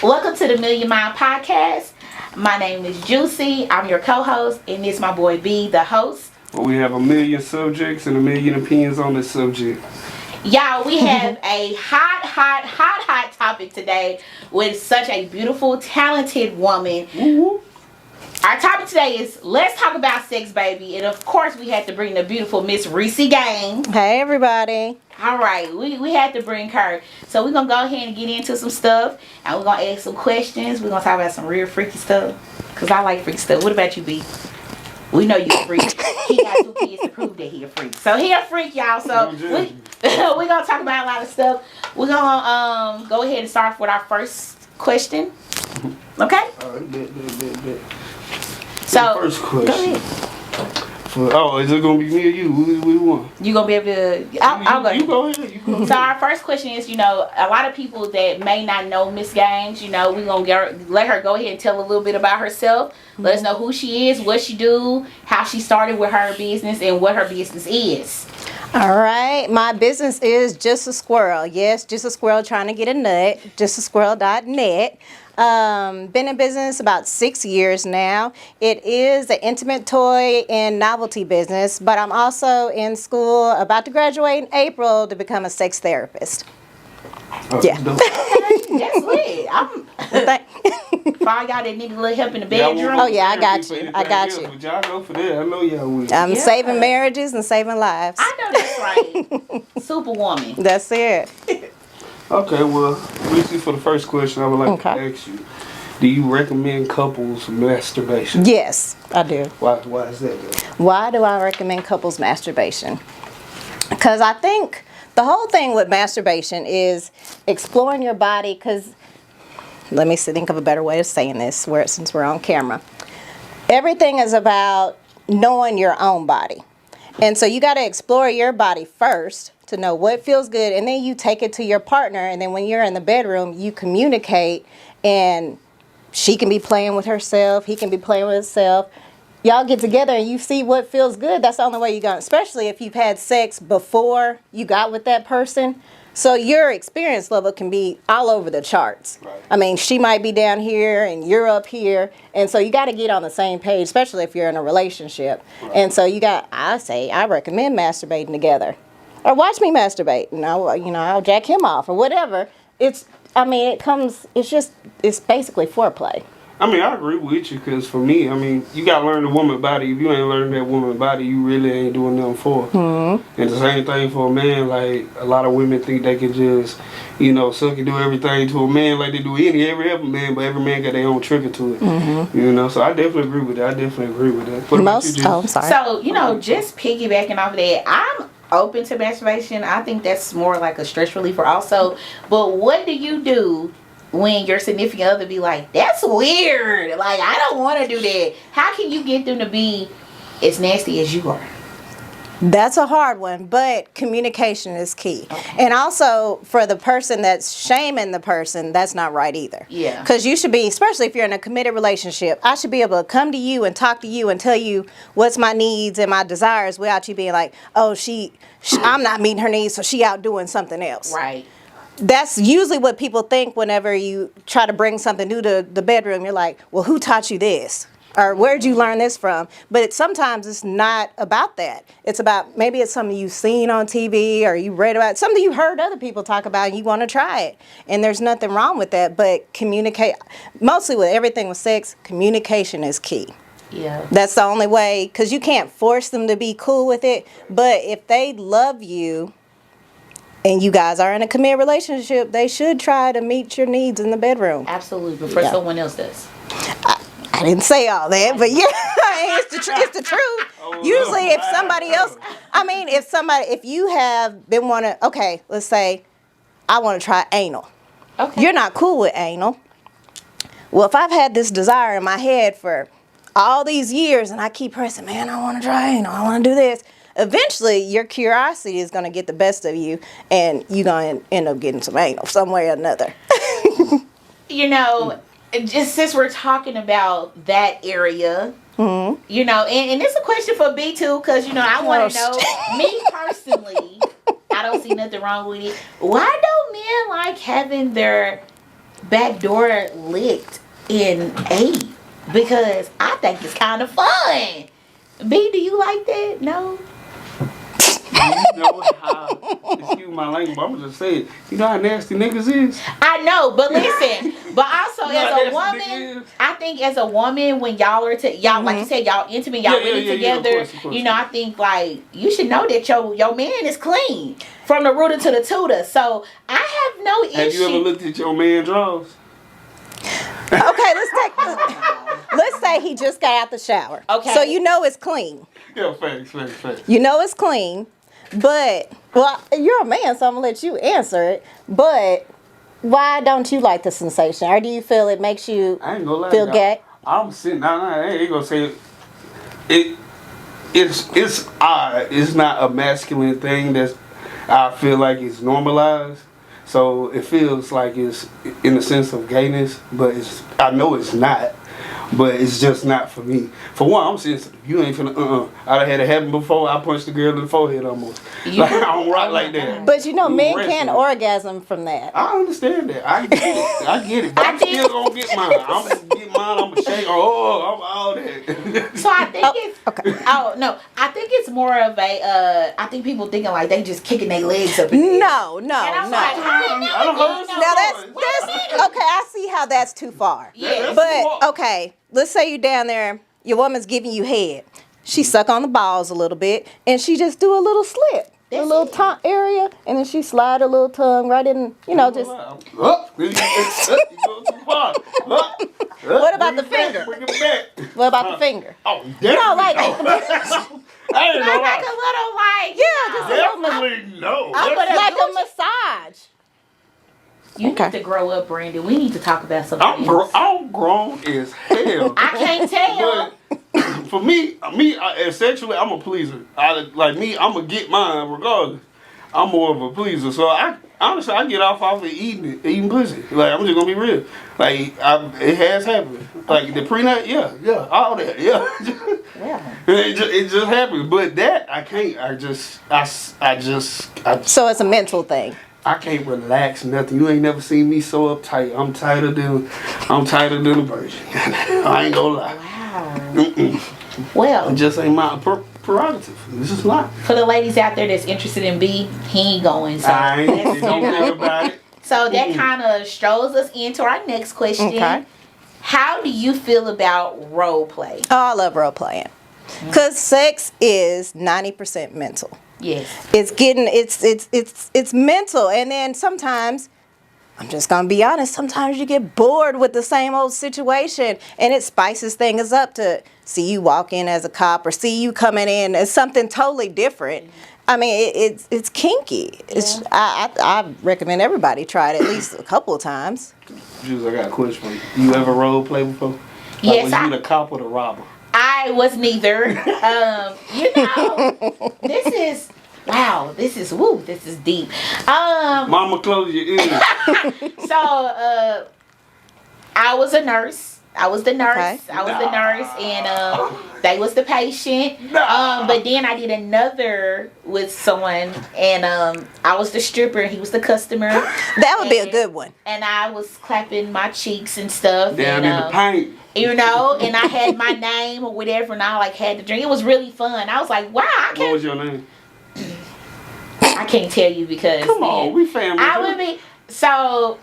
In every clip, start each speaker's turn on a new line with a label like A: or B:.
A: Welcome to the Million Mind Podcast. My name is Juicy. I'm your co-host, and this is my boy B, the host.
B: Well, we have a million subjects and a million opinions on this subject.
A: Y'all, we have a hot topic today with such a beautiful, talented woman.
B: Woo-hoo.
A: Our topic today is let's talk about sex, baby. And of course, we had to bring the beautiful Miss Reese Gang.
C: Hey, everybody.
A: All right, we had to bring her. So we're going to go ahead and get into some stuff. And we're going to ask some questions. We're going to talk about some real freaky stuff. Because I like freaky stuff. What about you, B? We know you're a freak. He got 2 kids to prove that he a freak. So he a freak, y'all. So we're going to talk about a lot of stuff. We're going to go ahead and start with our first question. Okay?
B: All right, bet.
A: So,
B: First question.
A: Go ahead.
B: Is it going to be me or you? Who want?
A: You going to be able to... I'll go ahead.
B: You go ahead.
A: So our first question is, a lot of people that may not know Miss Gaines, we're going to let her go ahead and tell a little bit about herself. Let us know who she is, what she do, how she started with her business, and what her business is.
C: All right. My business is Just a Squirrel. Yes, Just a Squirrel trying to get a nut. JustASquirrel.net. Been in business about 6 years now. It is an intimate toy and novelty business, but I'm also in school, about to graduate in April to become a sex therapist. Yeah.
A: That's lit. For all y'all that need a little help in the bedroom.
C: Oh, yeah, I got you.
B: But y'all go for that. I know y'all will.
C: I'm saving marriages and saving lives.
A: I know that's right. Superwoman.
C: That's it.
B: Okay, well, Lucy, for the first question, I would like to ask you, do you recommend couples masturbation?
C: Yes, I do.
B: Why is that?
C: Why do I recommend couples masturbation? Because I think the whole thing with masturbation is exploring your body, because, let me think of a better way of saying this, since we're on camera. Everything is about knowing your own body. And so you got to explore your body first to know what feels good, and then you take it to your partner, and then when you're in the bedroom, you communicate, and she can be playing with herself, he can be playing with himself. Y'all get together and you see what feels good. That's the only way you're going to, especially if you've had sex before you got with that person. So your experience level can be all over the charts.
B: Right.
C: I mean, she might be down here and you're up here. And so you got to get on the same page, especially if you're in a relationship. Right. And so I recommend masturbating together. Or watch me masturbate and I'll jack him off or whatever. It's basically foreplay.
B: I mean, I agree with you, because for me, you got to learn the woman body. If you ain't learning that woman body, you really ain't doing nothing for her. Mm-hmm. And the same thing for a man. Like, a lot of women think they can just, suck and do everything to a man like they do every other man, but every man got their own trigger to it. Mm-hmm. So I definitely agree with that. What about you,
C: I'm sorry.
A: So, just piggybacking off of that, I'm open to masturbation. I think that's more like a stress reliever also. But what do you do when your significant other be like, that's weird, like, I don't want to do that? How can you get them to be as nasty as you are?
C: That's a hard one, but communication is key. Okay. And also, for the person that's shaming the person, that's not right either.
A: Yeah.
C: Because you should be, especially if you're in a committed relationship, I should be able to come to you and talk to you and tell you what's my needs and my desires without you being like, oh, I'm not meeting her needs, so she out doing something else.
A: Right.
C: That's usually what people think whenever you try to bring something new to the bedroom. You're like, well, who taught you this? Or where'd you learn this from? But sometimes it's not about that. It's about, maybe it's something you've seen on TV or you read about, something you heard other people talk about and you want to try it. And there's nothing wrong with that, but communicate. Mostly with everything with sex, communication is key.
A: Yeah.
C: That's the only way, because you can't force them to be cool with it. But if they love you, and you guys are in a committed relationship, they should try to meet your needs in the bedroom.
A: Absolutely, before someone else does.
C: I didn't say all that, but yeah, it's the truth. Usually if somebody else, if you have been let's say I want to try anal. Okay. You're not cool with anal. Well, if I've had this desire in my head for all these years and I keep pressing, man, I want to try anal, I want to do this. Eventually, your curiosity is going to get the best of you, and you're going to end up getting some anal some way or another.
A: Just since we're talking about that area, and it's a question for B too, because, I want to know, me personally, I don't see nothing wrong with it. Why don't men like having their backdoor licked and ate because I think it's kind of fun. B, do you like that? No.
B: You know how, excuse my language, but I'm gonna just say it. You know how nasty niggas is?
A: I know, but listen, but also
B: You know how
A: as a
B: nasty niggas
A: woman,
B: is?
A: I think as a woman, when y'all are y'all like you said, y'all intimate, y'all
B: Yeah,
A: really
B: yeah,
A: together.
B: of course.
A: You know, I think like you should know that your man is clean from the rooter to the tutor. So I have no issue.
B: Have you ever looked at your man drawers?
C: Okay, let's say he just got out the shower.
A: Okay.
C: So you know it's clean.
B: Yeah, facts.
C: You know it's clean, but well, you're a man, so I'm gonna let you answer it. But why don't you like the sensation, or do you feel it makes you
B: I ain't gonna lie.
C: feel
B: y'all.
C: gay?
B: I'm sitting down. I ain't gonna say it. It's odd. It's not a masculine thing that's. I feel like it's normalized. So it feels like it's in the sense of gayness, but I know it's not. But it's just not for me. For one, I'm sensitive. You ain't finna, I done had it happen before. I punched the girl in the forehead almost. Like, I don't rock like that.
C: But you know,
B: You
C: men
B: wrestling.
C: can orgasm from that.
B: I understand that. I get it. But I'm still gonna get mine. I'm gonna get mine. I'm gonna shake. I'm all that.
A: So I think it's
C: okay.
A: Oh no, I think it's more of a. I think people thinking like they just kicking their legs up. In the air.
C: No.
A: And I'm
C: No.
A: like, I don't
B: I don't
A: know.
B: heard
C: Now
B: some
C: that's
B: stories.
C: okay. I see how that's too far.
A: Yeah.
C: But okay, let's say you're down there, your woman's giving you head. She suck on the balls a little bit, and she just do a little slip, a
A: That's
C: little
A: it.
C: tongue area, and then she slide her little tongue right in, just.
B: Up. You go too far. Up.
C: What about
B: Bring
C: the
B: it back,
C: finger?
B: Bring it back.
C: What about the finger?
B: Oh,
C: No, like,
B: definitely no. I ain't
A: Like
B: gonna
A: a
B: lie.
A: little like
C: just a little-
B: Definitely no.
C: like a massage.
A: You
C: Okay.
A: need to grow up, Brandon. We need to talk about something.
B: I'm grown as hell.
A: I can't tell.
B: But for me, essentially, I'm a pleaser. I'm gonna get mine regardless. I'm more of a pleaser, so honestly I get off of eating pussy. Like, I'm just gonna be real. Like, it has happened. Like the prenup, yeah, all that, yeah.
A: Well,
B: it just happens. But that I can't.
C: So it's a mental thing.
B: I can't relax nothing. You ain't never seen me so uptight. I'm tighter than a virgin. I ain't gonna lie.
A: wow. Well,
B: It just ain't my prerogative. This is not.
A: for the ladies out there that's interested in B, he ain't going. So,
B: I ain't don't think about it.
A: so that kind of strolls us into our next question.
C: Okay.
A: How do you feel about role play?
C: Oh, I love role playing. Cause sex is 90% mental.
A: Yes.
C: It's mental, and then sometimes, I'm just gonna be honest, sometimes you get bored with the same old situation, and it spices things up to see you walk in as a cop or see you coming in as something totally different. I mean, it's kinky. It's I recommend everybody try it at least a couple of times.
B: Juice, I got a question for you. You ever role play before? Like,
A: Yes,
B: was you the cop or the robber?
A: I was neither. This is deep.
B: Mama, close your ears.
A: So I was a nurse. I was the nurse.
C: Okay.
A: I was the nurse, and they was the patient.
B: Nah.
A: But then I did another with someone, and I was the stripper, and he was the customer.
C: That would be a good one.
A: And I was clapping my cheeks and stuff.
B: Down
A: and,
B: in the paint.
A: and I had my name or whatever, and I had to drink. It was really fun. I was like, wow,
B: What was your name?
A: I can't tell you because
B: Come on, we family.
A: I would be so.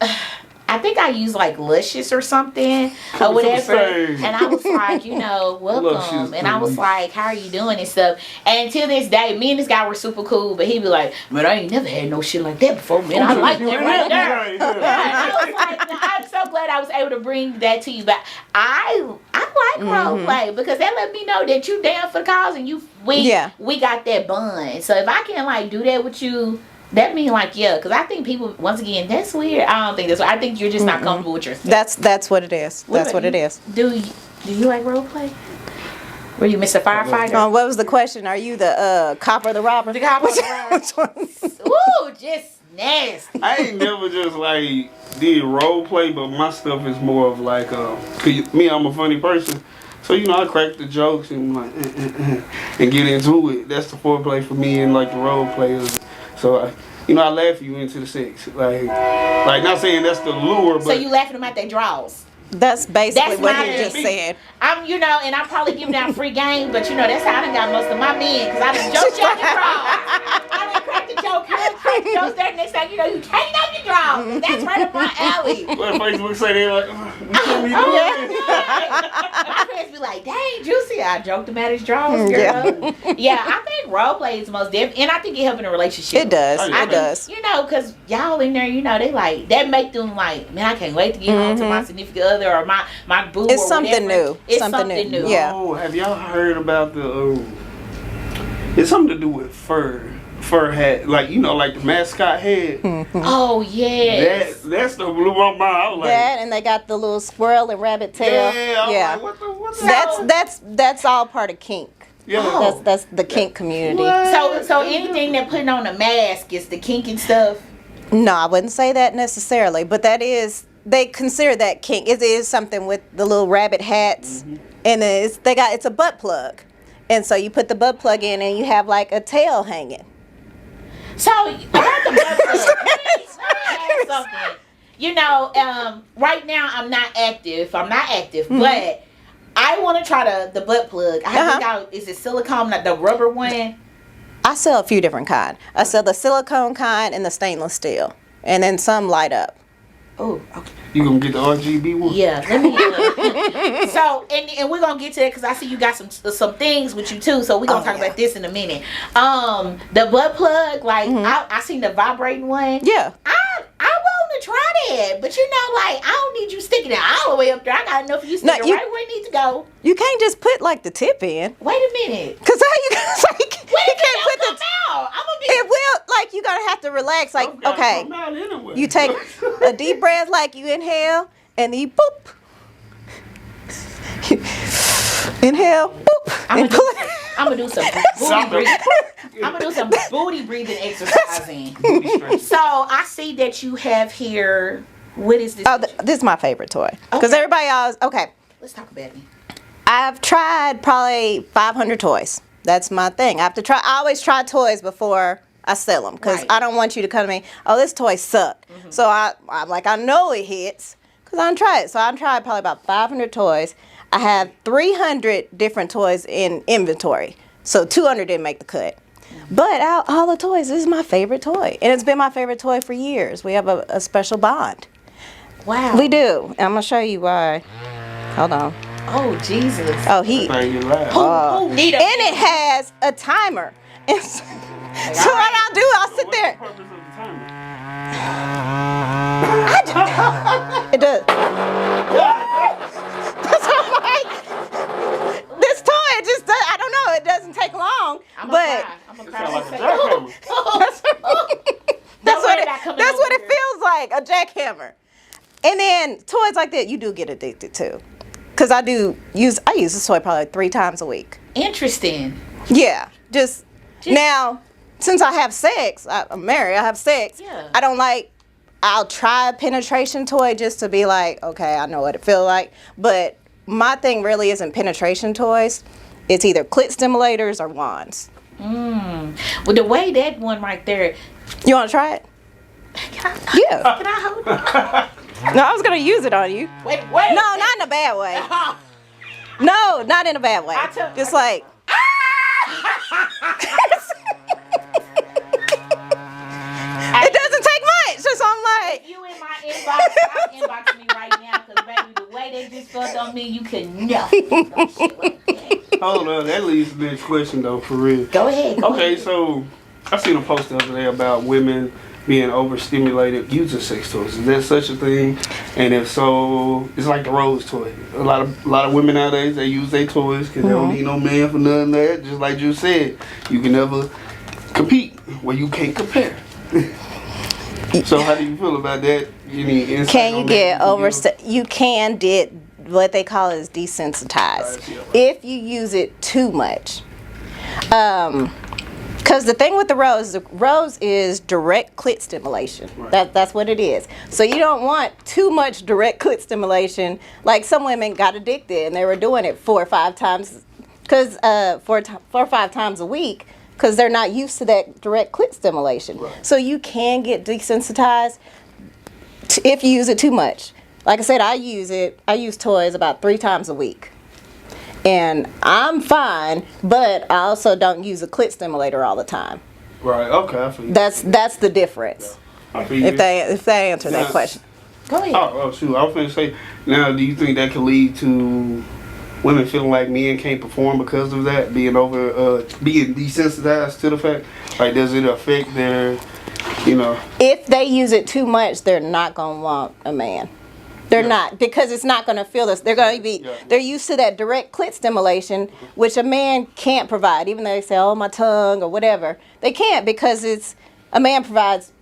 A: I think I used like Luscious or something or whatever,
B: Same.
A: and I was like, welcome,
B: Luscious,
A: and I was
B: please.
A: like, how are you doing and stuff. And till this day, me and this guy were super cool, but he'd be like, man, I ain't never had no shit like that before, man. I like that right there. Yeah, I was like, I'm so glad I was able to bring that to you, but I like role play because that let me know that you down for the cause and we got that bond. So if I can like do that with you, that mean like because I think people once again that's weird. I don't think that's. I think you're just not comfortable with yourself.
C: That's what it is. That's what it is.
A: Do you like role play? Were you Mr. Firefighter?
C: What was the question? Are you the cop or the robber?
A: The cop or the robber?
C: Which one?
A: Ooh, just nasty.
B: I ain't never just like did role play, but my stuff is more of like, 'cause me, I'm a funny person. So, I crack the jokes and like, and get into it. That's the foreplay for me and like the role players. So you know, I laugh you into the sex. Like not saying that's the lure, but
A: So you laughing them at their draws.
C: That's basically
A: That's
C: what
A: my
C: he just
B: thing.
C: said.
A: I'm, you know, and I'm probably giving out free game, but you know, that's how I done got most of my men, because I done joked your draws. I done cracked the joke here, cracked the jokes there, next time you know, you can't know your draws. That's right up my alley.
B: what Facebook say they like, you shouldn't be doing
A: Oh, my friends be like, dang, Juicy, I joked him at his draws, girl. Yeah, I think role play is the most different, and I think it help in a relationship.
C: It does.
B: I
C: It
B: think-
C: does.
A: You know, because y'all in there, you know, they like, that make them like, man, I can't wait to get home to my significant other or my boo
C: It's
A: or
C: something
A: whatever.
C: new.
A: It's
C: Something
A: something
C: new.
A: new.
C: Yeah.
B: Oh, have y'all heard about the? It's something to do with fur hat, like you know, like the mascot head.
A: Oh, yes.
B: That's the blew my mind. I was like,
C: That and they got the little squirrel and rabbit tail.
B: yeah, I'm
C: Yeah.
B: like, what's that?
C: That's all part of kink.
B: Yeah.
A: Oh.
C: That's the kink community.
A: So anything that putting on a mask is the kink and stuff.
C: No, I wouldn't say that necessarily, but that is they consider that kink. It is something with the little rabbit hats, and it's a butt plug, and so you put the butt plug in, and you have like a tail hanging.
A: So about the butt plug, let me ask something. You know, right now I'm not active, but I want to try the butt plug. Is it silicone, like the rubber one?
C: I sell a few different kind. I sell the silicone kind and the stainless steel, and then some light up.
A: Oh, okay.
B: You gonna get the RGB one?
A: Yeah, let me. So, and we're gonna get to that because I see you got some things with you too. So we're gonna talk about this in a minute. The butt plug, like I seen the vibrating one.
C: Yeah.
A: I want to try that, but you know, like I don't need you sticking it all the way up there. I got enough of you sticking
C: you-
A: right where it needs to go.
C: You can't just put like the tip in,
A: Wait a minute.
C: cause how you like
A: What
C: you
A: if
C: can't
A: it
C: put
A: don't
C: the.
A: come out? I'm gonna be.
C: It will like you gotta have to relax. Like
B: Those gotta
C: okay,
B: come out anyway.
C: you take a deep breath, like you inhale, and then you boop. Inhale, boop,
A: I'm
C: and
A: gonna
C: pull
A: do,
C: it.
A: I'm gonna do some booty
B: Something.
A: breathing. I'm gonna do some booty breathing exercising.
B: Booty stretch.
A: So I see that you have here. What is this?
C: Oh, this is my favorite toy. Because
A: Okay.
C: everybody always, okay,
A: Let's talk about it.
C: I've tried probably 500 toys. That's my thing. I always try toys before I sell them. Because
A: Right.
C: I don't want you to come to me, oh, this toy sucked. So I'm like, I know it hits. Because I don't try it. So I tried probably about 500 toys. I have 300 different toys in inventory. So 200 didn't make the cut. But out all the toys, this is my favorite toy. And it's been my favorite toy for years. We have a special bond.
A: Wow.
C: We do. And I'm going to show you why. Hold on.
A: Oh Jesus.
C: Oh,
B: Thing you laugh.
A: Who need a?
C: and it has a timer. And so what I'll do, I'll sit there.
B: Purpose of the timer?
C: It does. So I'm like, this toy, it just does, I don't know, it doesn't take long.
A: I'm
C: but
A: gonna
B: Sound like a
A: cry.
B: jackhammer.
C: that's
A: worry
C: what
A: about coming
C: that's what
A: over
C: it feels like, a jackhammer. And then toys like that, you do get addicted to. Because I use this toy probably 3 times a week.
A: Interesting.
C: Yeah, just now, since I have sex, I'm married, I have sex.
A: Yeah.
C: I don't like, I'll try a penetration toy just to be like, okay, I know what it feels like. But my thing really isn't penetration toys. It's either clit stimulators or wands.
A: Well, the way that one right there.
C: You want to try it?
A: Can I,
C: Yeah.
A: can I hold it?
C: No, I was going to use it on you.
A: Wait.
C: No, not in a bad way. No, not in a bad way.
A: I took-
C: Just like, it doesn't take much. So I'm like,
A: You in my inbox? Stop inboxing me right now, cause baby, the way they just felt on me, you can never.
B: Hold on, that leads to the next question though, for real.
A: Go ahead.
B: Okay, so I seen a post the other day about women being overstimulated using sex toys. Is that such a thing? And if so, it's like the rose toy. A lot of women nowadays, they use their toys because they don't need no man for none of that. Just like you said, you can never compete where you can't compare. So how do you feel about that? Any insight
C: can you
B: on
C: get
B: that
C: over?
B: give?
C: You can get what they call is desensitized if you use it too much. Because the thing with the rose is direct clit stimulation.
B: Right.
C: That's what it is. So you don't want too much direct clit stimulation. Like some women got addicted and they were doing it 4 or 5 times, because 4 or 5 times a week, because they're not used to that direct clit stimulation.
B: Right.
C: So you can get desensitized if you use it too much. Like I said, I use toys about 3 times a week. And I'm fine, but I also don't use a clit stimulator all the time.
B: Right. Okay. I feel you.
C: That's the difference.
B: I feel you.
C: If they answer that
B: Yeah.
C: question.
A: Go ahead.
B: Oh, shoot. I was going to say, now, do you think that could lead to women feeling like men can't perform because of that? Being being desensitized to the fact? Like, does it affect their,
C: If they use it too much, they're not going to want a man. They're not, because it's not going to feel this. They're going to be, they're used to that direct clit stimulation, which a man can't provide, even though they say, oh, my tongue or whatever. They can't, because a man provides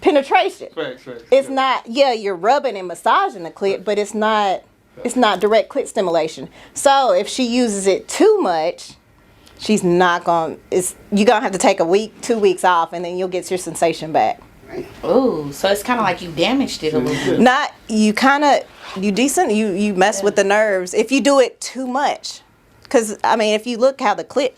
C: penetration.
B: Facts.
C: It's not, you're rubbing and massaging the clit, but it's not direct clit stimulation. So if she uses it too much, she's not going, you're going to have to take a week, 2 weeks off, and then you'll get your sensation back.
A: Ooh, so it's kind of like you damaged it a little bit.
C: Not, you mess with the nerves if you do it too much. Because, I mean, if you look how the clit,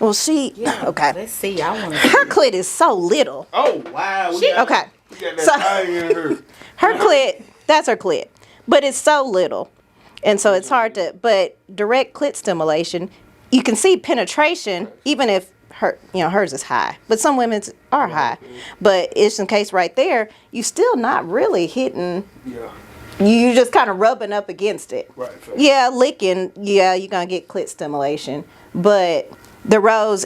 C: okay.
A: Let's see. I want to.
C: Her clit is so little.
B: Oh, wow.
C: Okay.
B: We got that thing in her.
C: Her clit, that's her clit. But it's so little. And so it's hard to, but direct clit stimulation, you can see penetration, even if hers is high. But some women's are high. But it's in case right there, you still not really hitting.
B: Yeah.
C: You just kind of rubbing up against it.
B: Right.
C: Yeah, licking. Yeah, you're going to get clit stimulation. But the rose,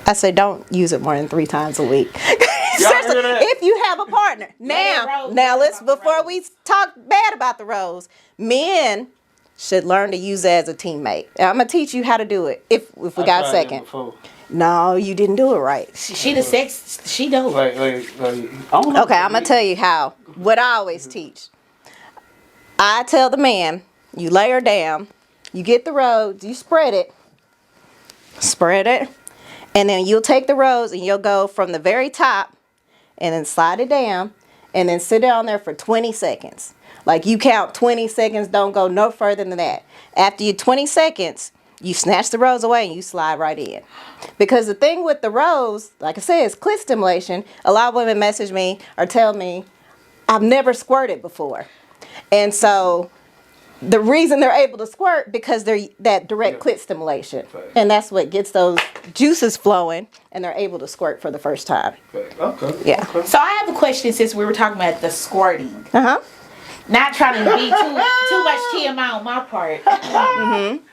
C: I say don't use it more than 3 times a week. Seriously, if you have a partner. Now let's, before we talk bad about the rose, men should learn to use it as a teammate. And I'm going to teach you how to do it if we got a second. No, you didn't do it right.
A: She the sex. She don't.
B: Like, I don't know.
C: Okay, I'm going to tell you how. What I always teach. I tell the man, you lay her down, you get the rose, you spread it, and then you'll take the rose and you'll go from the very top and then slide it down and then sit down there for 20 seconds. Like you count 20 seconds, don't go no further than that. After you 20 seconds, you snatch the rose away and you slide right in. Because the thing with the rose, like I said, is clit stimulation. A lot of women message me or tell me, I've never squirted before. And so the reason they're able to squirt because they're that direct clit stimulation. And that's what gets those juices flowing and they're able to squirt for the first time.
B: Okay.
C: Yeah.
B: Okay.
A: So I have a question since we were talking about the squirting.
C: Uh-huh.
A: Not trying to be too much TMI on my part. Mm-hmm.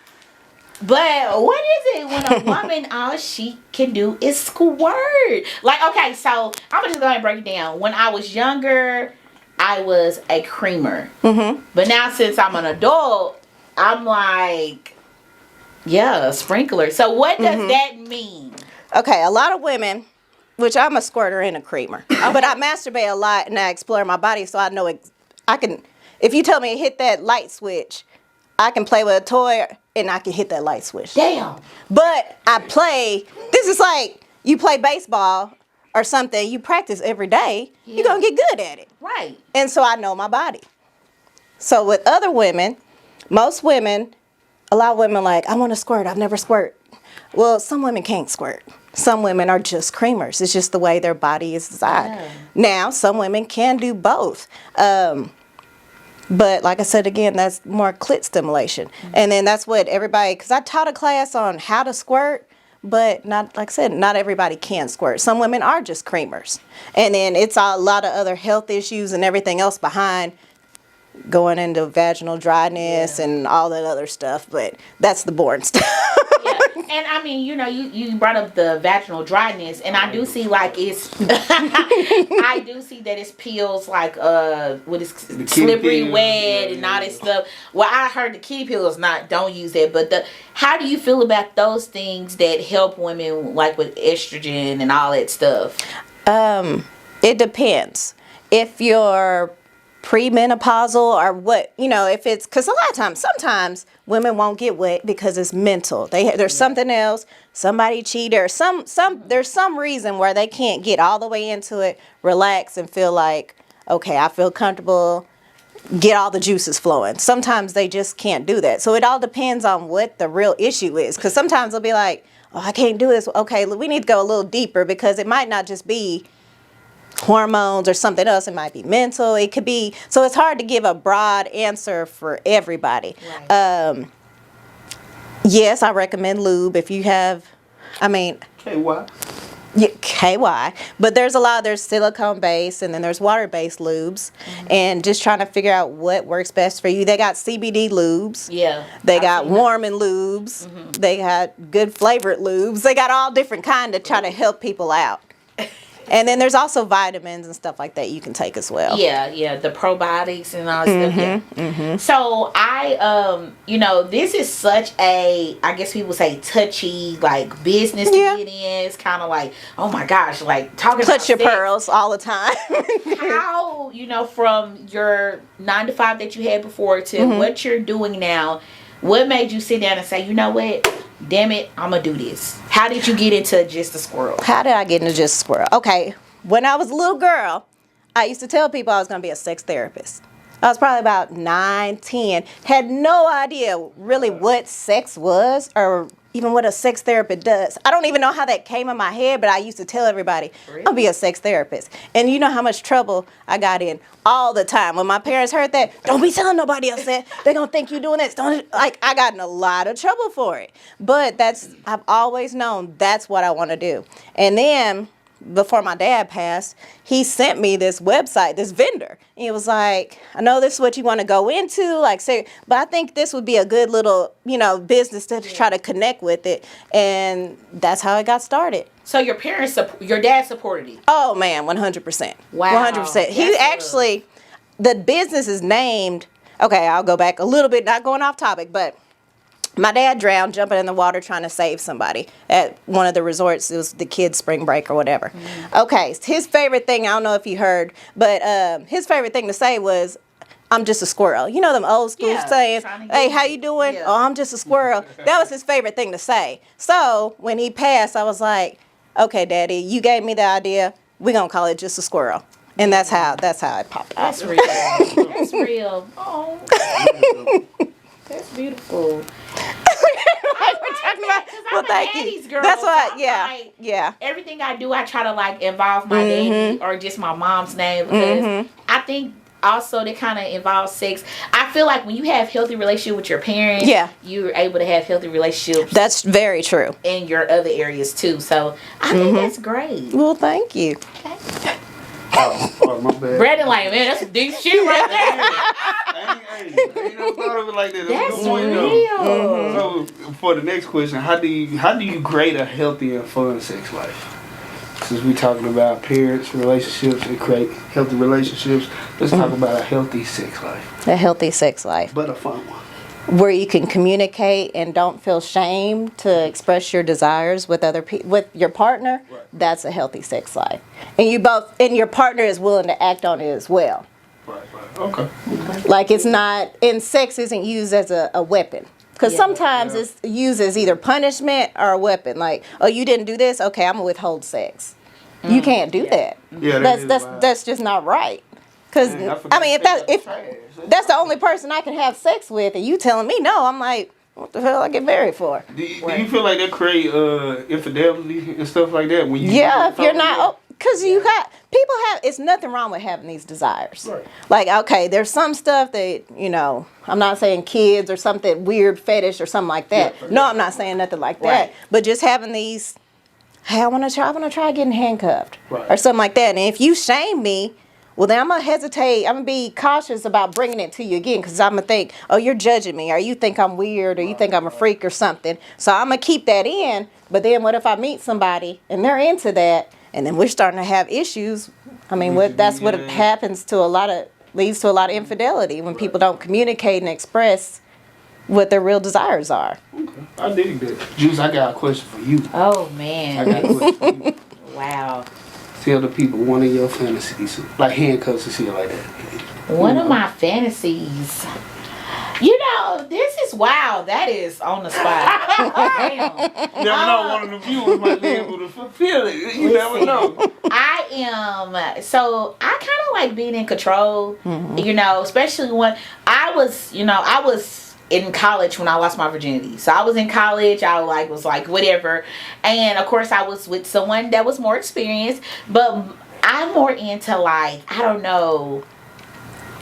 A: But what is it when a woman all she can do is squirt? Like, okay, so I'm gonna just go ahead and break it down. When I was younger, I was a creamer. Mm-hmm. But now since I'm an adult, I'm like, a sprinkler. So what does that mean?
C: Okay, a lot of women, which I'm a squirter and a creamer, but I masturbate a lot and I explore my body, so I know I can. If you tell me to hit that light switch, I can play with a toy and I can hit that light switch.
A: Damn.
C: But I play. This is like you play baseball or something. You practice every day.
A: Yeah.
C: You're gonna get good at it.
A: Right.
C: And so I know my body. So with other women, most women, a lot of women like, I want to squirt. I've never squirt. Well, some women can't squirt. Some women are just creamers. It's just the way their body is designed.
A: Yeah.
C: Now, some women can do both. But like I said, again, that's more clit stimulation. Mm-hmm. And then that's what everybody, because I taught a class on how to squirt, but not, like I said, not everybody can squirt. Some women are just creamers. And then it's a lot of other health issues and everything else behind going into vaginal dryness and all that other stuff. But that's the boring stuff.
A: Yeah. And I mean, you brought up the vaginal dryness, and I do see like I do see that it peels like what is slippery
B: pills.
A: wet and all that stuff. Well, I heard the kitty pills don't use that, but how do you feel about those things that help women like with estrogen and all that stuff?
C: It depends. If you're premenopausal or what, if it's, because a lot of times, sometimes women won't get wet because it's mental. There's something else, somebody cheated, or there's some reason where they can't get all the way into it, relax and feel like, okay, I feel comfortable, get all the juices flowing. Sometimes they just can't do that. So it all depends on what the real issue is. Because sometimes they'll be like, oh, I can't do this. Okay, we need to go a little deeper because it might not just be hormones or something else. It might be mental. It could be, so it's hard to give a broad answer for everybody.
A: Right.
C: Yes, I recommend lube if you have,
B: Okay, why?
C: yeah, KY, but there's silicone based and then there's water based lubes, and just trying to figure out what works best for you. They got CBD lubes.
A: Yeah.
C: They
A: I've
C: got
A: seen that.
C: warming lubes. They got good flavored lubes. They got all different kind to try to help people out. And then there's also vitamins and stuff like that you can take as well.
A: Yeah, the probiotics and all that stuff. Yeah. So this is such a, I guess people say, touchy like business to
C: Yeah.
A: get in. It's kind of like, oh my gosh, like talking
C: Clutch your
A: about sex.
C: pearls all the time.
A: How, from your 9 to 5 that you had before to what you're doing now, what made you sit down and say, you know what? Damn it, I'm gonna do this. How did you get into Just a Squirrel?
C: How did I get into Just a Squirrel? Okay, when I was a little girl, I used to tell people I was going to be a sex therapist. I was probably about 9, 10, had no idea really what sex was or even what a sex therapist does. I don't even know how that came in my head, but I used to tell everybody,
A: Really?
C: I'll be a sex therapist. And you know how much trouble I got in all the time. When my parents heard that, don't be telling nobody else that. They're going to think you're doing this. I got in a lot of trouble for it. But I've always known that's what I want to do. And then before my dad passed, he sent me this website, this vendor. And he was like, I know this is what you want to go into, but I think this would be a good little, business to try to connect with it. And that's how it got started.
A: So your dad supported you.
C: Oh man, 100%.
A: Wow.
C: 100%. He
A: That's
C: actually, the business is named, okay, I'll go back a little bit, not going off topic, but my dad drowned jumping in the water trying to save somebody at one of the resorts. It was the kids' spring break or whatever. Okay, his favorite thing, I don't know if you heard, but his favorite thing to say was, I'm just a squirrel. You know them old school
A: Yeah,
C: saying,
A: trying to
C: hey,
A: get
C: how
A: you.
C: you doing?
A: Yeah.
C: Oh, I'm just a squirrel. That was his favorite thing to say. So when he passed, I was like, okay, Daddy, you gave me the idea. We're going to call it Just a Squirrel. And that's how it popped out.
A: That's real. That's real. Oh, that's beautiful.
C: Well, thank you. That's what, yeah.
A: Everything I do, I try to involve my daddy or just my mom's name because I think also that kind of involves sex. I feel like when you have healthy relationship with your parents, you're able to have healthy relationships.
C: That's very true.
A: In your other areas too. So I think that's great.
C: Well, thank you.
A: Okay.
B: Oh, my bad.
A: Brandon, man, that's some deep shit right there.
B: I ain't never thought of it like that.
A: That's
B: a good point, though.
A: real.
B: So, for the next question, how do you grade a healthy and fun sex life? Since we're talking about parents, relationships, and create healthy relationships, let's talk about a healthy sex life.
C: A healthy sex life.
B: But a fun one.
C: Where you can communicate and don't feel shame to express your desires with with your partner.
B: Right.
C: That's a healthy sex life. And your partner is willing to act on it as well.
B: Right. Okay.
C: Like it's not, and sex isn't used as a weapon. Because sometimes it's used as either punishment or a weapon. Like, oh, you didn't do this? Okay, I'm going to withhold sex. You can't do that.
B: Yeah,
C: That's just not right. Because, if that's the only person I can have sex with and you telling me no, I'm like, what the hell I get married for?
B: Do you feel like that create infidelity and stuff like that? When you
C: If you're not, because it's nothing wrong with having these desires.
B: Right.
C: Like, okay, there's some stuff that, I'm not saying kids or something weird fetish or something like that.
B: Yeah.
C: No, I'm not saying nothing like that.
A: Right.
C: But just having these, hey, I want to try getting handcuffed
B: Right.
C: or something like that. And if you shame me, well, then I'm going to hesitate. I'm going to be cautious about bringing it to you again because I'm going to think, oh, you're judging me or you think I'm weird or you think I'm a freak or something. So I'm going to keep that in. But then what if I meet somebody and they're into that and then we're starting to have issues? I mean, that's what happens to leads to a lot of infidelity when people don't communicate and express what their real desires are.
B: Okay. I dig that. Juice, I got a question for you.
A: Oh
B: I
A: man.
B: got a question for you.
A: Wow.
B: Tell the people one of your fantasies, like handcuffs and shit like that.
A: One of my fantasies. This is wow. That is on the spot. Damn.
B: You never know, one of the viewers might be able to fulfill it. You never know.
A: I kind of like being in control, especially when I was in college when I lost my virginity. So I was in college. I was like whatever, and of course I was with someone that was more experienced. But I'm more into like, I don't know.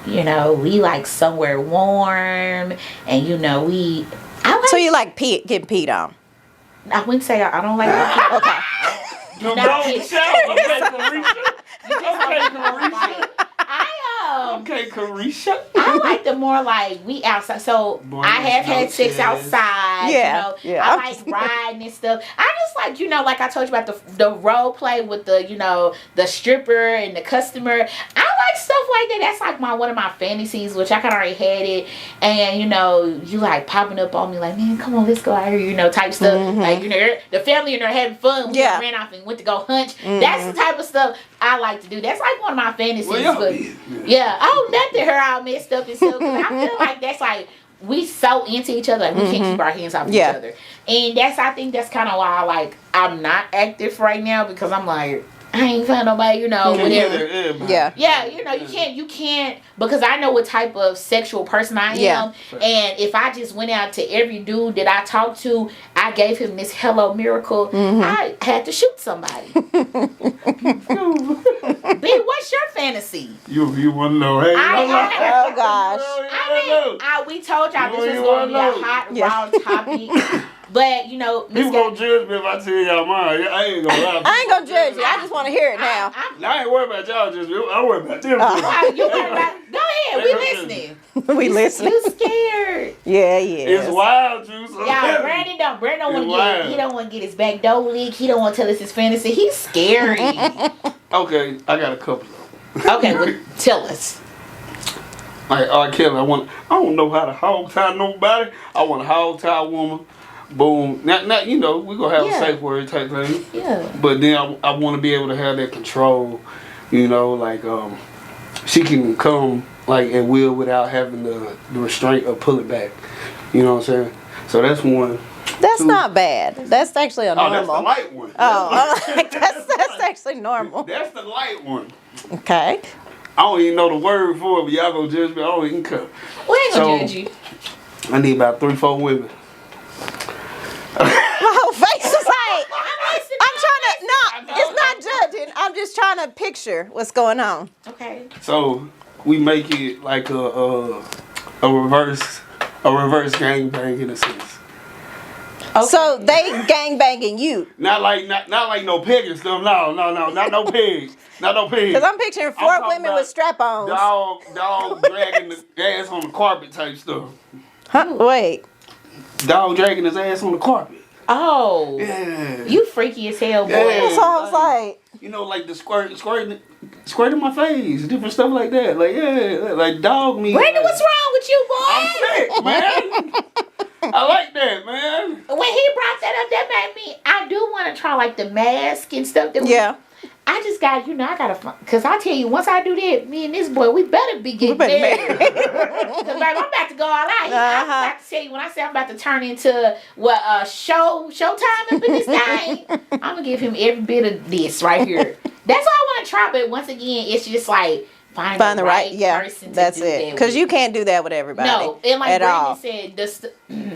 A: We like somewhere warm, and we.
C: So you like getting peed on?
A: I wouldn't say I don't like.
C: Okay.
B: No,
A: Not-
B: Okay, Carisha.
A: I like the more like we outside. So
B: Boy,
A: I have had sex
B: yes.
A: outside.
C: Yeah, yeah.
A: I like riding and stuff. I just like like I told you about the role play with the the stripper and the customer. I like stuff like that. That's like one of my fantasies, which I kind of already had it. And you like popping up on me like, man, come on, let's go out here, type stuff.
C: Mm-hmm.
A: Like the family and they're having fun. We
C: Yeah.
A: ran off and went to go hunt.
C: Mm-hmm.
A: That's the type of stuff I like to do. That's like one of my fantasies.
B: Well, y'all
A: but
B: did.
A: yeah, I hope nothing her all messed up and stuff. 'Cause I feel like that's like we so into each other, like we can't keep our hands off
C: Yeah.
A: each other. And I think that's kind of why I'm not active right now, because I'm like, I ain't found nobody, whatever.
C: Yeah.
A: Yeah, you can't, because I know what type of sexual person I am.
C: Yeah.
A: And if I just went out to every dude that I talked to, I gave him this hello miracle, I had to shoot somebody. Ben, what's your fantasy?
B: You want to know? Hey,
C: Oh gosh.
A: We told y'all this was
B: You
A: going to be a
B: wanna know.
A: hot,
C: Yeah.
A: raw topic. But,
B: People gonna judge me if I tell y'all mine. I ain't gonna lie.
C: I ain't gonna judge you. I just want to hear it now.
B: I ain't worried about y'all judging me. I'm worried about them.
A: You worried about, go ahead, we listening.
C: We listening.
A: You scared.
C: Yeah.
B: It's wild, Juice.
A: Y'all, Brandon don't
B: It's
A: want to
B: wild.
A: he don't want to get his back door leak. He don't want to tell us his fantasy. He's scary.
B: Okay, I got a couple of them.
A: Okay, well, tell us.
B: Like R. Kelly, I don't know how to hog tie nobody. I want to hog tie a woman. Boom. Not we gonna have
A: Yeah.
B: a safe word type thing.
A: Yeah.
B: But then I want to be able to have that control. Like she can come like at will without having the restraint or pull it back. You know what I'm saying? So that's one.
C: That's
B: Two.
C: not bad. That's actually a
B: Oh, that's the
C: normal.
B: light one.
C: Oh, that's actually normal.
B: That's the light one.
C: Okay.
B: I don't even know the word for it, but y'all gonna judge me. I don't even care.
A: We ain't gonna
B: So-
A: judge you.
B: I need about 3-4 women.
C: My whole face is like, I'm trying to, no,
B: I know.
C: it's not judging. I'm just trying to picture what's going on.
A: Okay.
B: So we make it like a reverse gangbang in a sense.
A: Okay.
C: So they gang banging you.
B: Not like no pegging stuff. No, not no peg. Not no peg.
C: Because I'm picturing four
B: talking
C: women
B: about
C: with strap-ons.
B: Dog dragging the ass on the carpet type stuff.
C: Huh? Wait.
B: Dog dragging his ass on the carpet.
A: Oh.
B: Yeah.
A: You freaky as hell, boy.
B: Yeah.
C: So I was like,
B: Like the squirting my face, different stuff like that. Like like dog me.
A: Brandon, what's wrong with you, boy?
B: I'm sick, man. I like that, man.
A: When he brought that up, that made me. I do want to try like the mask and stuff.
C: yeah.
A: I just got, I gotta find, cause I tell you, once I do that, me and this boy, we better be getting
C: better
A: married.
C: marry.
A: Cause baby, I'm about to go all out. I'm
C: Uh-huh.
A: about to tell you, when I say I'm about to turn into showtime up in this thing, I'm gonna give him every bit of this right here. That's all I want to try. But once again, it's just like find the right person.
C: That's
A: to do
C: it.
A: that
C: Because
A: with.
C: you can't do that with everybody.
A: No, and like
C: at
A: Brandon
C: all.
A: said,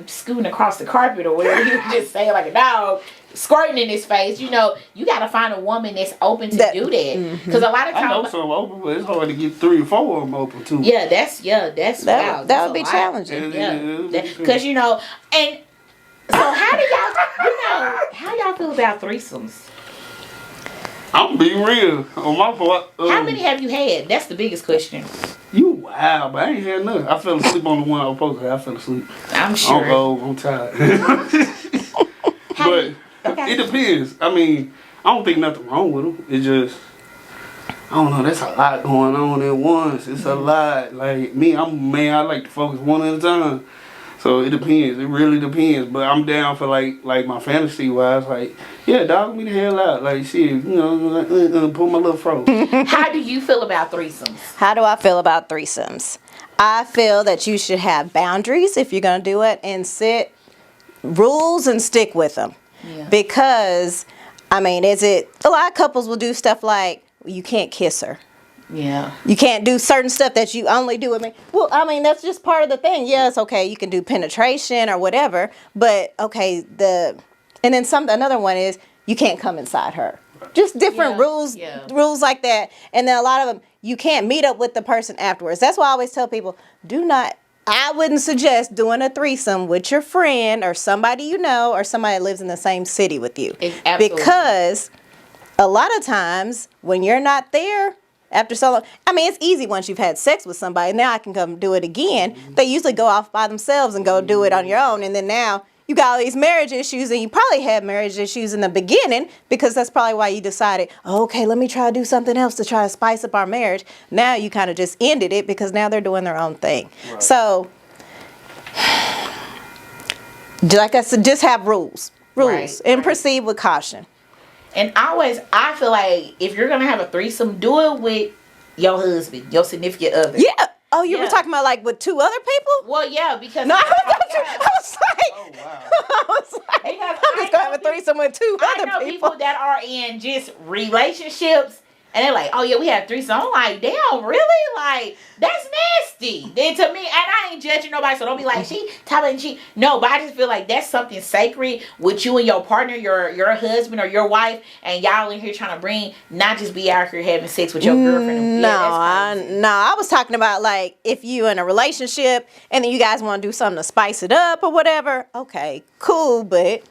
A: scooting across the carpet or whatever, you just say like a dog, squirting in his face. You gotta find a woman that's open to
C: That-
A: do that. Because a lot of
B: I know
A: times,
B: some open, but it's hard to get 3 or 4 of them open too.
A: that's
C: That,
A: wild.
C: that would be challenging.
A: Because and so how do y'all, how y'all feel about threesomes?
B: I'm being real on my part.
A: How many have you had? That's the biggest question.
B: You wow, but I ain't had nothing. I fell asleep on the one I was supposed to have. I fell asleep.
A: I'm sure.
B: I'm old. I'm tired.
A: How
B: but
A: you- okay.
B: it depends. I mean, I don't think nothing wrong with them. It just, I don't know. That's a lot going on at once. It's a lot. Like me, I like to focus one at a time. So it depends. It really depends. But I'm down for like my fantasy wise. Like, yeah, dog me the hell out. Like shit, pull my little fro.
A: How do you feel about threesomes?
C: How do I feel about threesomes? I feel that you should have boundaries if you're going to do it and set rules and stick with them.
A: Yeah.
C: Because, I mean, a lot of couples will do stuff like, you can't kiss her.
A: Yeah.
C: You can't do certain stuff that you only do with me. Well, I mean, that's just part of the thing. Yes, okay, you can do penetration or whatever, but okay, and then another one is you can't come inside her. Just different rules like that. And then a lot of them, you can't meet up with the person afterwards. That's why I always tell people, I wouldn't suggest doing a threesome with your friend or somebody you know or somebody that lives in the same city with you.
A: Absolutely.
C: Because a lot of times when you're not there, after so long, I mean, it's easy once you've had sex with somebody. Now I can come do it again. They usually go off by themselves and go do it on your own. And then now you got all these marriage issues, and you probably had marriage issues in the beginning because that's probably why you decided, okay, let me try to do something else to try to spice up our marriage. Now you kind of just ended it because now they're doing their own thing. Right. So, like I said, just have rules, and proceed with caution.
A: And I feel like if you're gonna have a threesome, do it with your husband, your significant other.
C: Yeah. Oh, you were talking about like with two other people?
A: Well, yeah, because
C: no, I was like, I'm just gonna have a threesome with two other people.
A: I know people that are in just relationships. And they're like, oh, yeah, we had threesome. I'm like, damn, really? Like, that's nasty. Then to me, and I ain't judging nobody, so don't be like, she. No, but I just feel like that's something sacred with you and your partner, your husband or your wife, and y'all in here trying to bring, not just be out here having sex with your girlfriend.
C: I was talking about, like, if you in a relationship and then you guys want to do something to spice it up or whatever, okay, cool, but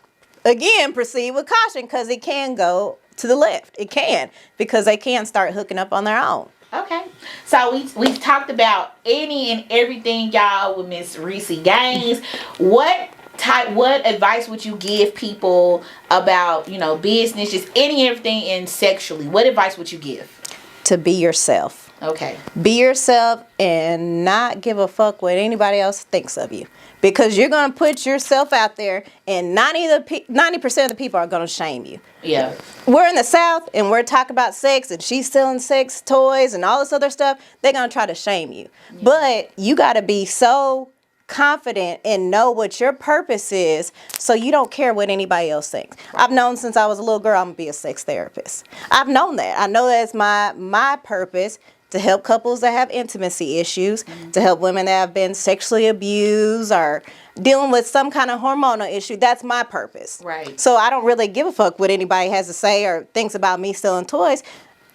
C: again, proceed with caution because it can go to the left. It can, because they can start hooking up on their own.
A: Okay. So we've talked about any and everything, y'all, with Miss Reese Gaines. What advice would you give people about, business, just any and everything, and sexually? What advice would you give?
C: To be yourself.
A: Okay. Be
C: yourself and not give a fuck what anybody else thinks of you. Because you're going to put yourself out there and 90% of the people are going to shame you.
A: Yeah.
C: We're in the South and we're talking about sex and she's selling sex toys and all this other stuff. They're going to try to shame you. Yeah. But you got to be so confident and know what your purpose is so you don't care what anybody else thinks. Right. I've known since I was a little girl I'm going to be a sex therapist. I've known that. I know that's my purpose. To help couples that have intimacy issues, to help women that have been sexually abused or dealing with some kind of hormonal issue. That's my purpose.
A: Right.
C: So I don't really give a fuck what anybody has to say or thinks about me selling toys.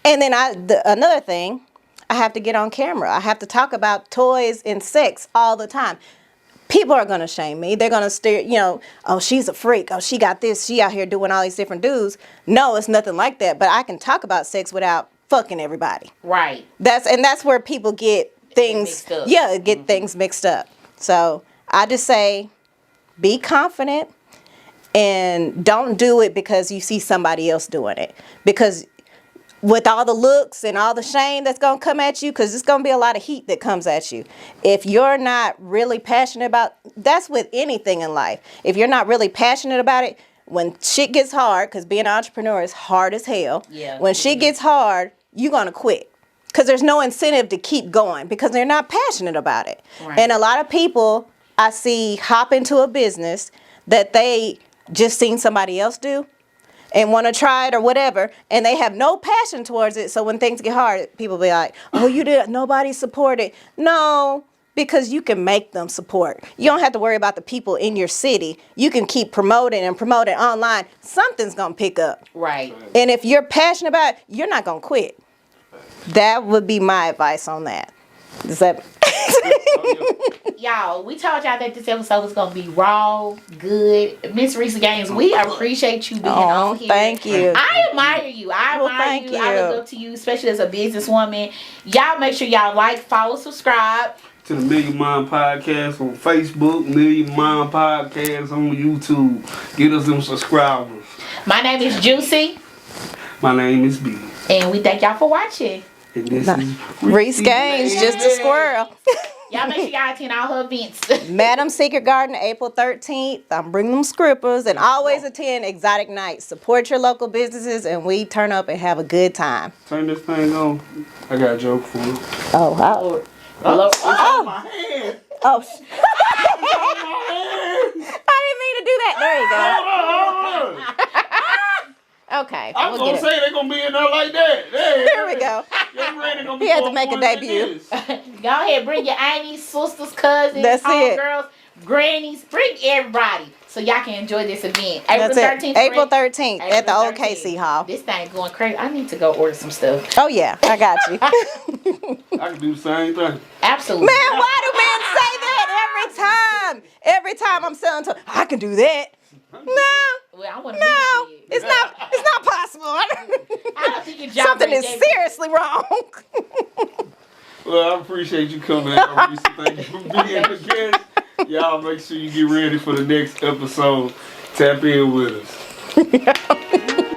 C: And then another thing, I have to get on camera. I have to talk about toys and sex all the time. People are going to shame me. They're going to stare, oh, she's a freak. Oh, she got this. She out here doing all these different dudes. No, it's nothing like that. But I can talk about sex without fucking everybody.
A: Right.
C: That's where people get things things mixed up. So I just say be confident and don't do it because you see somebody else doing it. Because with all the looks and all the shame that's going to come at you, because it's going to be a lot of heat that comes at you. If you're not really passionate about, that's with anything in life. If you're not really passionate about it, when shit gets hard, because being an entrepreneur is hard as hell.
A: Yeah.
C: When shit gets hard, you're going to quit. Because there's no incentive to keep going because they're not passionate about it.
A: Right.
C: And a lot of people I see hop into a business that they just seen somebody else do and want to try it or whatever, and they have no passion towards it. So when things get hard, people be like, oh, you did, nobody supported. No, because you can make them support. You don't have to worry about the people in your city. You can keep promoting online. Something's going to pick up.
A: Right.
C: And if you're passionate about it, you're not going to quit. That would be my advice on that. Does that...
A: Y'all, we told y'all that this episode was going to be raw, good. Miss Reese Gaines, we appreciate you being on here.
C: Thank you.
A: I admire you. I look up to you, especially as a businesswoman. Y'all make sure y'all like, follow, subscribe.
B: To the Million Mind Podcast on Facebook, Million Mind Podcast on YouTube. Get us them subscribers.
A: My name is Juicy.
B: My name is B.
A: And we thank y'all for watching.
B: And this is
C: Reese Gaines, just a squirrel.
A: Y'all make sure y'all attend all her events.
C: Madam Secret Garden, April 13th. I'm bringing them scrippers. And always attend Exotic Nights. Support your local businesses, and we turn up and have a good time.
B: Turn this thing on. I got a joke for you.
C: Oh.
B: My hand.
C: Oh. I didn't mean to do that. There you go. Okay.
B: I'm going to say they're going to be in there like that.
C: There we go.
B: man ain't gonna be
C: He had to
B: more
C: make a
B: important than
C: debut.
B: this.
A: Go ahead, bring your aunties, sisters, cousins,
C: That's it.
A: homegirls, grannies. Bring everybody so y'all can enjoy this event. April
C: That's
A: 13th.
C: it. April
A: correct?
C: 13th at the
A: April
C: old
A: 13th.
C: KC Hall.
A: This thing going crazy. I need to go order some stuff.
C: Oh yeah, I got you.
B: I can do the same thing.
A: Absolutely.
C: Man, why do men say that every time? Every time I'm selling to, I can do that. No,
A: Well, I want to
C: no,
A: be
C: it's not possible.
A: I don't think your job
C: Something
A: right
C: is
A: there.
C: seriously wrong.
B: Well, I appreciate you coming out, Lisa. Thank you for being the guest. Y'all make sure you get ready for the next episode. Tap in with us.